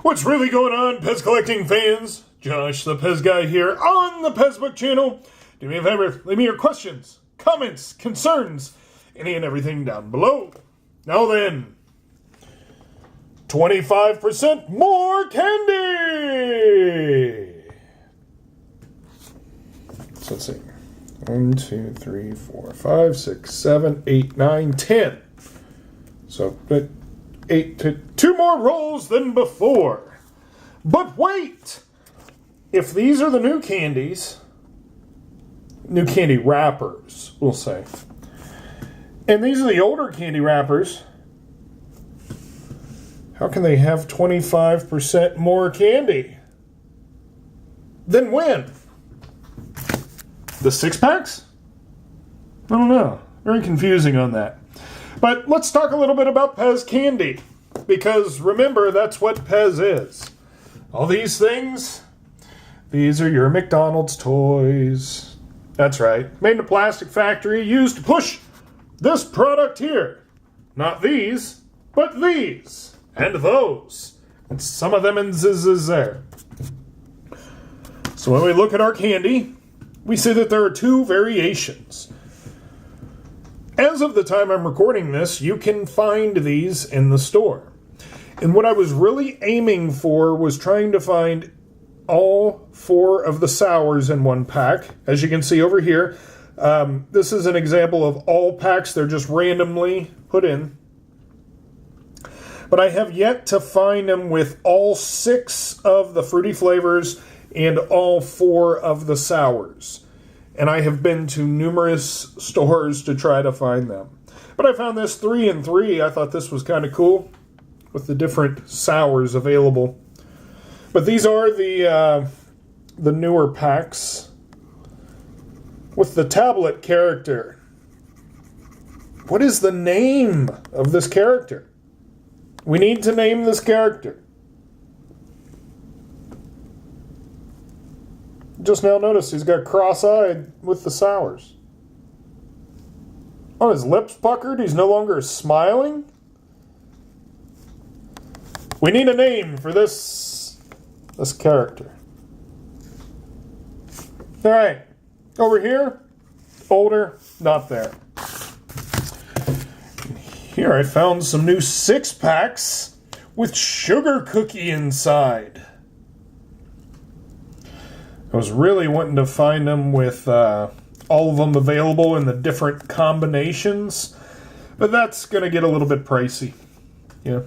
What's really going on, PEZ collecting fans? Josh, the PEZ guy here on the PEZ Book channel. Do me a favor, leave me your questions, comments, concerns, any and everything down below. Now then, 25% more candy! So let's see. 1, 2, 3, 4, 5, 6, 7, 8, 9, 10. So 8 to 2 more rolls than before. But wait! If these are the new candies, new candy wrappers, we'll say, and these are the older candy wrappers, how can they have 25% more candy? Then when? The 6-packs? I don't know. Very confusing on that. But let's talk a little bit about PEZ candy, because remember, that's what PEZ is. All these things, these are your McDonald's toys. That's right. Made in a plastic factory, used to push this product here. Not these, but these. And those. And some of them in is there. So when we look at our candy, we see that there are 2 variations. As of the time I'm recording this, you can find these in the store. And what I was really aiming for was trying to find all 4 of the sours in one pack. As you can see over here, this is an example of all packs. They're just randomly put in. But I have yet to find them with all 6 of the fruity flavors and all 4 of the sours. And I have been to numerous stores to try to find them. But I found this 3 and 3. I thought this was kind of cool with the different sours available. But these are the newer packs with the tablet character. What is the name of this character? We need to name this character. Just now noticed he's got cross-eyed with the sours. Oh, his lips puckered? He's no longer smiling? We need a name for this character. Alright. Over here, older, not there. Here I found some new 6-packs with sugar cookie inside. I was really wanting to find them with all of them available in the different combinations, but that's going to get a little bit pricey. Yeah.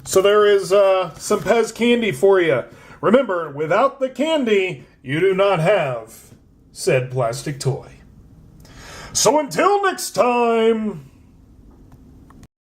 So there is some PEZ candy for you. Remember, without the candy, you do not have said plastic toy. So until next time...